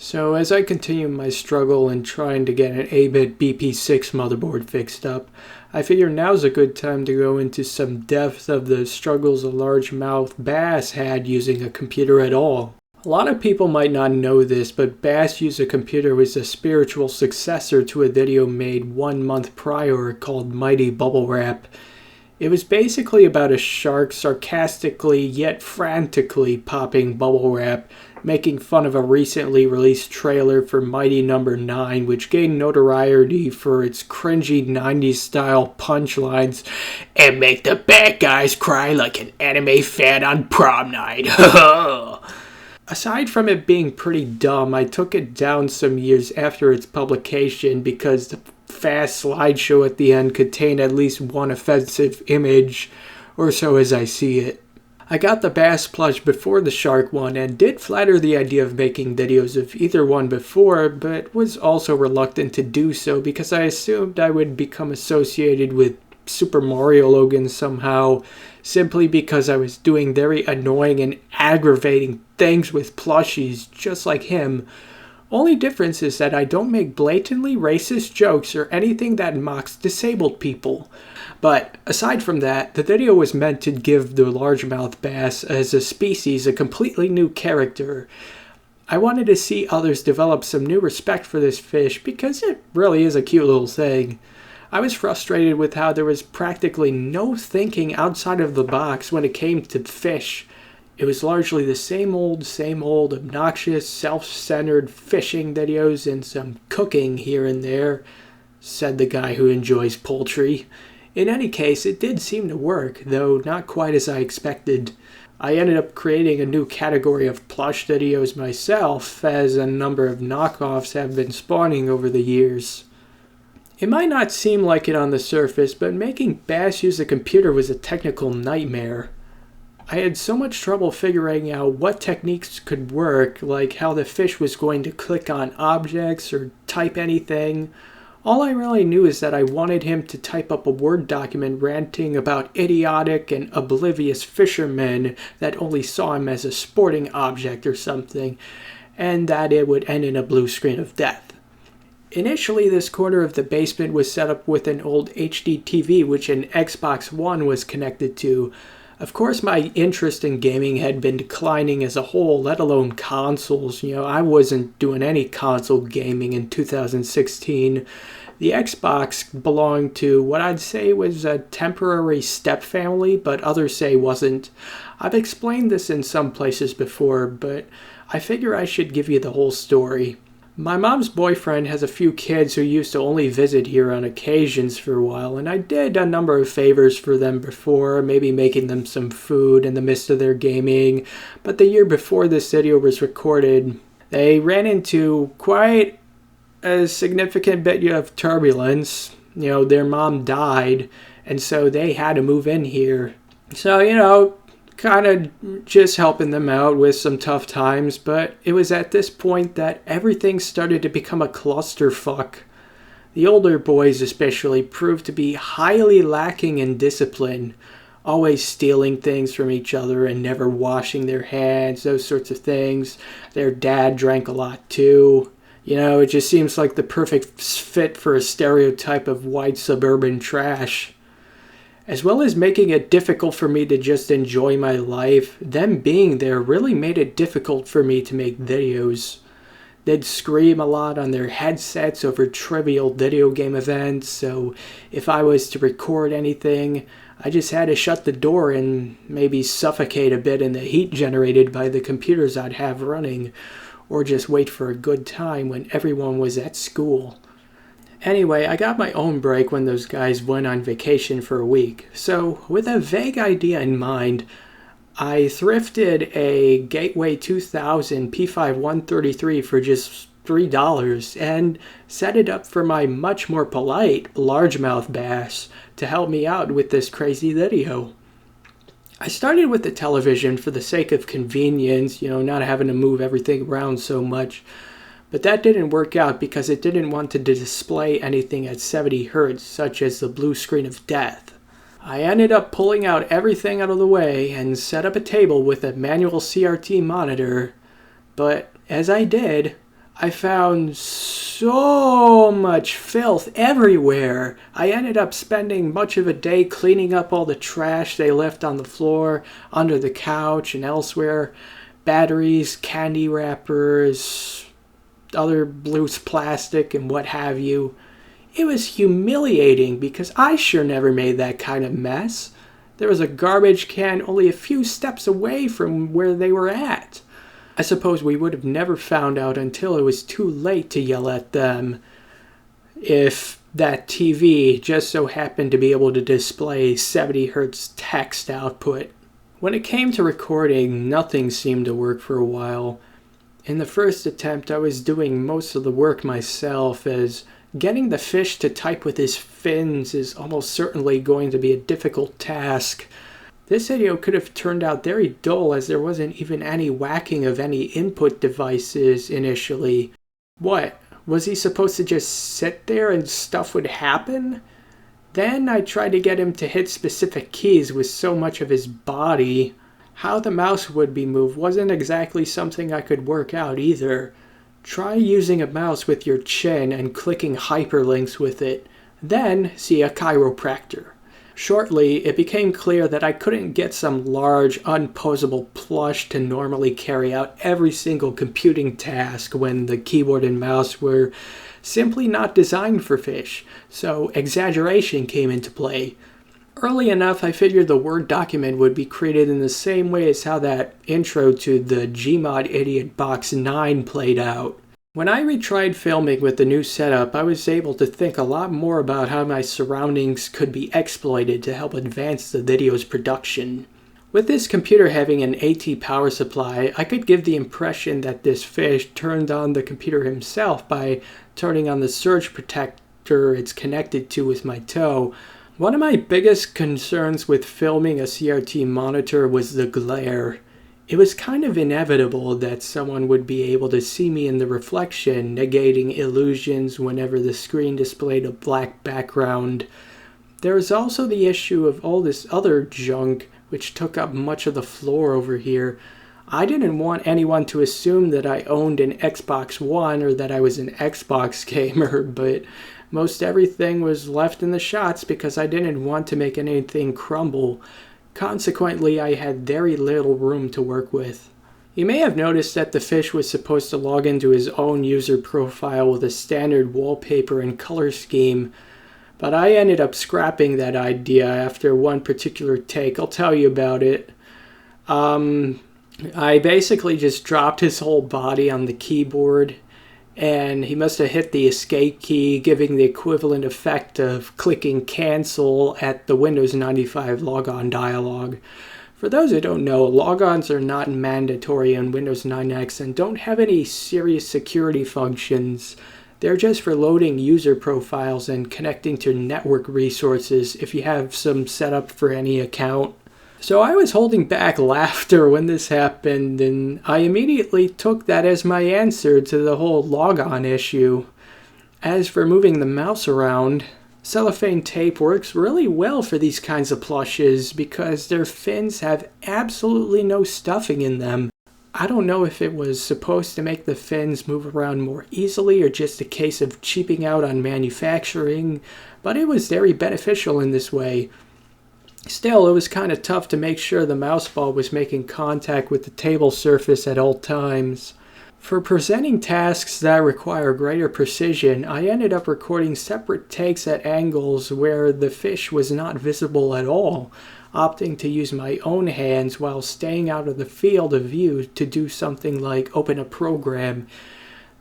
So as I continue my struggle in trying to get an 8-bit BP6 motherboard fixed up, I figure now's a good time to go into some depth of the struggles a largemouth bass had using a computer at all. A lot of people might not know this, but Bass Use a Computer was a spiritual successor to a video made 1 month prior called Mighty Bubble Wrap. It was basically about a shark sarcastically yet frantically popping bubble wrap, making fun of a recently released trailer for Mighty Number 9, which gained notoriety for its cringy 90s style punchlines and make the bad guys cry like an anime fan on prom night. Aside from it being pretty dumb, I took it down some years after its publication because the fast slideshow at the end contained at least one offensive image, or so as I see it. I got the bass plush before the shark one and did flatter the idea of making videos of either one before, but was also reluctant to do so because I assumed I would become associated with Super Mario Logan somehow, simply because I was doing very annoying and aggravating things with plushies just like him. Only difference is that I don't make blatantly racist jokes or anything that mocks disabled people. But aside from that, the video was meant to give the largemouth bass as a species a completely new character. I wanted to see others develop some new respect for this fish because it really is a cute little thing. I was frustrated with how there was practically no thinking outside of the box when it came to fish. It was largely the same old, obnoxious, self-centered fishing videos and some cooking here and there, said the guy who enjoys poultry. In any case, it did seem to work, though not quite as I expected. I ended up creating a new category of plush videos myself, as a number of knockoffs have been spawning over the years. It might not seem like it on the surface, but making Bass Use a Computer was a technical nightmare. I had so much trouble figuring out what techniques could work, like how the fish was going to click on objects or type anything. All I really knew is that I wanted him to type up a Word document ranting about idiotic and oblivious fishermen that only saw him as a sporting object or something, and that it would end in a blue screen of death. Initially, this corner of the basement was set up with an old HD TV which an Xbox One was connected to. Of course, my interest in gaming had been declining as a whole, let alone consoles. I wasn't doing any console gaming in 2016. The Xbox belonged to what I'd say was a temporary stepfamily, but others say wasn't. I've explained this in some places before, but I figure I should give you the whole story. My mom's boyfriend has a few kids who used to only visit here on occasions for a while, and I did a number of favors for them before, maybe making them some food in the midst of their gaming. But the year before this video was recorded, they ran into quite a significant bit of turbulence. Their mom died, and so they had to move in here. So, kind of just helping them out with some tough times, but it was at this point that everything started to become a clusterfuck. The older boys especially proved to be highly lacking in discipline, always stealing things from each other and never washing their hands, those sorts of things. Their dad drank a lot too. It just seems like the perfect fit for a stereotype of white suburban trash. As well as making it difficult for me to just enjoy my life, them being there really made it difficult for me to make videos. They'd scream a lot on their headsets over trivial video game events, so if I was to record anything, I just had to shut the door and maybe suffocate a bit in the heat generated by the computers I'd have running, or just wait for a good time when everyone was at school. Anyway, I got my own break when those guys went on vacation for a week. So, with a vague idea in mind, I thrifted a Gateway 2000 P5 133 for just $3 and set it up for my much more polite largemouth bass to help me out with this crazy video. I started with the television for the sake of convenience, not having to move everything around so much. But that didn't work out because it didn't want to display anything at 70 Hz, such as the blue screen of death. I ended up pulling out everything out of the way and set up a table with a manual CRT monitor, but as I did, I found so much filth everywhere. I ended up spending much of a day cleaning up all the trash they left on the floor, under the couch, and elsewhere. Batteries, candy wrappers, other loose plastic, and what have you. It was humiliating because I sure never made that kind of mess. There was a garbage can only a few steps away from where they were at. I suppose we would have never found out until it was too late to yell at them if that TV just so happened to be able to display 70 Hz text output. When it came to recording, nothing seemed to work for a while. In the first attempt, I was doing most of the work myself, as getting the fish to type with his fins is almost certainly going to be a difficult task. This video could have turned out very dull, as there wasn't even any whacking of any input devices initially. What? Was he supposed to just sit there and stuff would happen? Then I tried to get him to hit specific keys with so much of his body. How the mouse would be moved wasn't exactly something I could work out either. Try using a mouse with your chin and clicking hyperlinks with it. Then see a chiropractor. Shortly, it became clear that I couldn't get some large, unposable plush to normally carry out every single computing task when the keyboard and mouse were simply not designed for fish, so exaggeration came into play. Early enough, I figured the Word document would be created in the same way as how that intro to the Gmod Idiot Box 9 played out. When I retried filming with the new setup, I was able to think a lot more about how my surroundings could be exploited to help advance the video's production. With this computer having an AT power supply, I could give the impression that this fish turned on the computer himself by turning on the surge protector it's connected to with my toe. One of my biggest concerns with filming a CRT monitor was the glare. It was kind of inevitable that someone would be able to see me in the reflection, negating illusions whenever the screen displayed a black background. There was also the issue of all this other junk which took up much of the floor over here. I didn't want anyone to assume that I owned an Xbox One or that I was an Xbox gamer, but most everything was left in the shots because I didn't want to make anything crumble. Consequently, I had very little room to work with. You may have noticed that the fish was supposed to log into his own user profile with a standard wallpaper and color scheme, but I ended up scrapping that idea after one particular take. I'll tell you about it. I basically just dropped his whole body on the keyboard, and he must have hit the escape key, giving the equivalent effect of clicking cancel at the Windows 95 logon dialog. For those who don't know, logons are not mandatory on Windows 9X and don't have any serious security functions. They're just for loading user profiles and connecting to network resources if you have some setup for any account. So I was holding back laughter when this happened, and I immediately took that as my answer to the whole logon issue. As for moving the mouse around, cellophane tape works really well for these kinds of plushes because their fins have absolutely no stuffing in them. I don't know if it was supposed to make the fins move around more easily or just a case of cheaping out on manufacturing, but it was very beneficial in this way. Still, it was kind of tough to make sure the mouse ball was making contact with the table surface at all times. For presenting tasks that require greater precision, I ended up recording separate takes at angles where the fish was not visible at all, opting to use my own hands while staying out of the field of view to do something like open a program.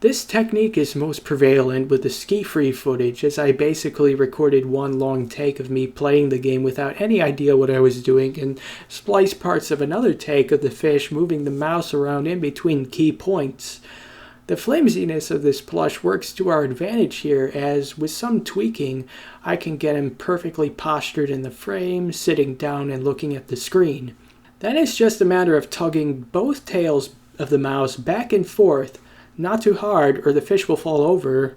This technique is most prevalent with the ski-free footage, as I basically recorded one long take of me playing the game without any idea what I was doing and spliced parts of another take of the fish moving the mouse around in between key points. The flimsiness of this plush works to our advantage here, as with some tweaking, I can get him perfectly postured in the frame, sitting down and looking at the screen. Then it's just a matter of tugging both tails of the mouse back and forth, not too hard, or the fish will fall over,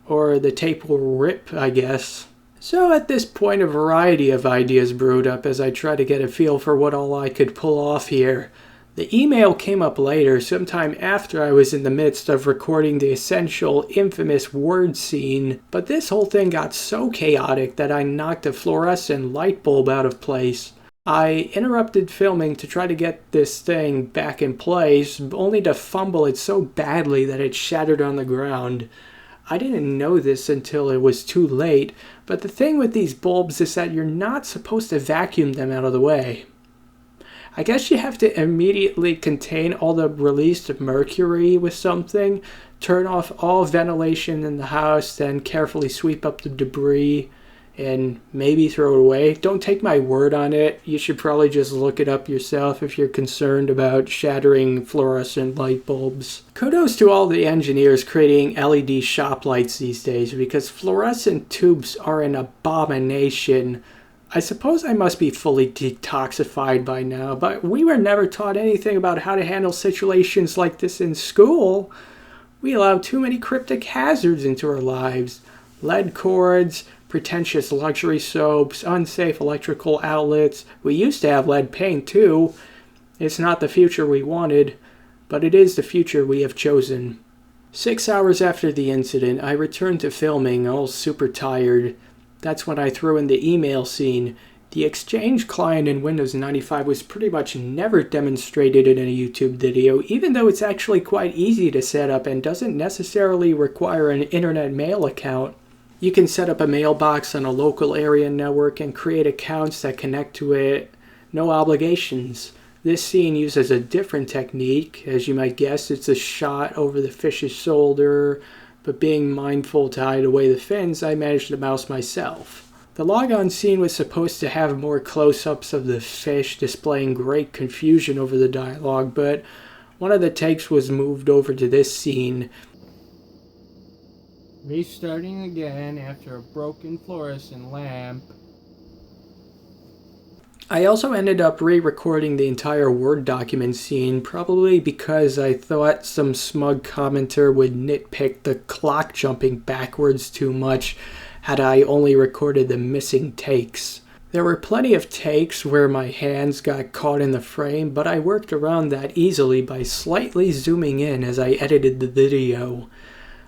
or the tape will rip, I guess. So at this point, a variety of ideas brewed up as I tried to get a feel for what all I could pull off here. The email came up later, sometime after I was in the midst of recording the essential, infamous word scene, but this whole thing got so chaotic that I knocked a fluorescent light bulb out of place. I interrupted filming to try to get this thing back in place, only to fumble it so badly that it shattered on the ground. I didn't know this until it was too late, but the thing with these bulbs is that you're not supposed to vacuum them out of the way. I guess you have to immediately contain all the released mercury with something, turn off all ventilation in the house, then carefully sweep up the debris, and maybe throw it away. Don't take my word on it. You should probably just look it up yourself if you're concerned about shattering fluorescent light bulbs. Kudos to all the engineers creating LED shop lights these days, because fluorescent tubes are an abomination. I suppose I must be fully detoxified by now, but we were never taught anything about how to handle situations like this in school. We allow too many cryptic hazards into our lives. Lead cords, pretentious luxury soaps, unsafe electrical outlets. We used to have lead paint too. It's not the future we wanted, but it is the future we have chosen. 6 hours after the incident, I returned to filming, all super tired. That's when I threw in the email scene. The Exchange client in Windows 95 was pretty much never demonstrated in a YouTube video, even though it's actually quite easy to set up and doesn't necessarily require an internet mail account. You can set up a mailbox on a local area network and create accounts that connect to it. No obligations. This scene uses a different technique. As you might guess, it's a shot over the fish's shoulder, but being mindful to hide away the fins, I managed to mouse myself. The logon scene was supposed to have more close-ups of the fish displaying great confusion over the dialogue, but one of the takes was moved over to this scene. Restarting again after a broken fluorescent lamp. I also ended up re-recording the entire Word document scene, probably because I thought some smug commenter would nitpick the clock jumping backwards too much had I only recorded the missing takes. There were plenty of takes where my hands got caught in the frame, but I worked around that easily by slightly zooming in as I edited the video.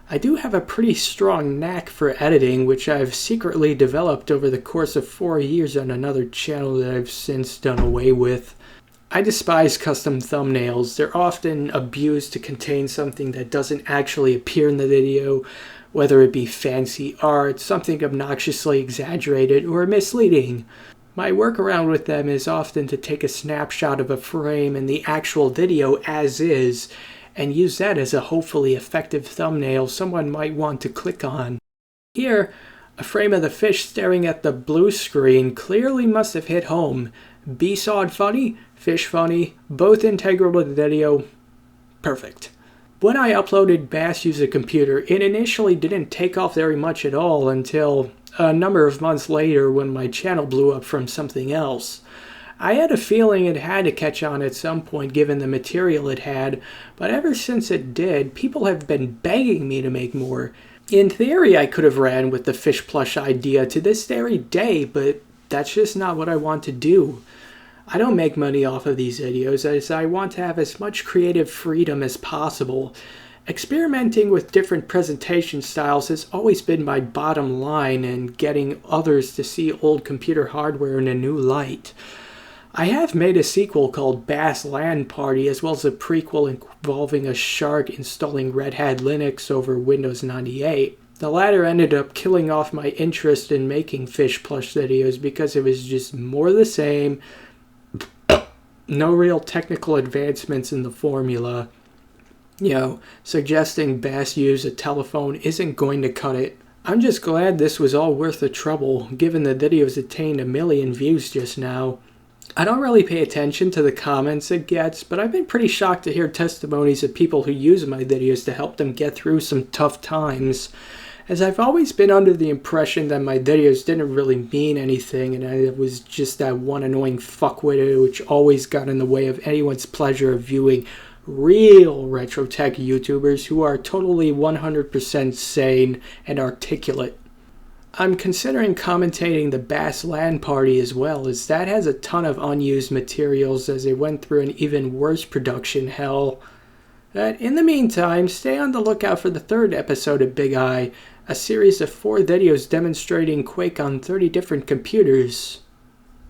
I do have a pretty strong knack for editing, which I've secretly developed over the course of 4 years on another channel that I've since done away with. I despise custom thumbnails. They're often abused to contain something that doesn't actually appear in the video, whether it be fancy art, something obnoxiously exaggerated, or misleading. My workaround with them is often to take a snapshot of a frame in the actual video as is, and use that as a hopefully effective thumbnail someone might want to click on. Here, a frame of the fish staring at the blue screen clearly must have hit home. B-sawed funny, fish funny, both integral to the video. Perfect. When I uploaded Bass Use a Computer, it initially didn't take off very much at all until a number of months later when my channel blew up from something else. I had a feeling it had to catch on at some point given the material it had, but ever since it did, people have been begging me to make more. In theory, I could have ran with the fish plush idea to this very day, but that's just not what I want to do. I don't make money off of these videos as I want to have as much creative freedom as possible. Experimenting with different presentation styles has always been my bottom line, and getting others to see old computer hardware in a new light. I have made a sequel called Bass Land Party, as well as a prequel involving a shark installing Red Hat Linux over Windows 98. The latter ended up killing off my interest in making fish plush videos because it was just more the same, no real technical advancements in the formula. Suggesting Bass use a telephone isn't going to cut it. I'm just glad this was all worth the trouble, given the videos attained 1 million views just now. I don't really pay attention to the comments it gets, but I've been pretty shocked to hear testimonies of people who use my videos to help them get through some tough times, as I've always been under the impression that my videos didn't really mean anything and I was just that one annoying fuckwit which always got in the way of anyone's pleasure of viewing real retro tech YouTubers who are totally 100% sane and articulate. I'm considering commentating the Bass LAN party as well, as that has a ton of unused materials as it went through an even worse production hell. But in the meantime, stay on the lookout for the third episode of Big Eye, a series of 4 videos demonstrating Quake on 30 different computers.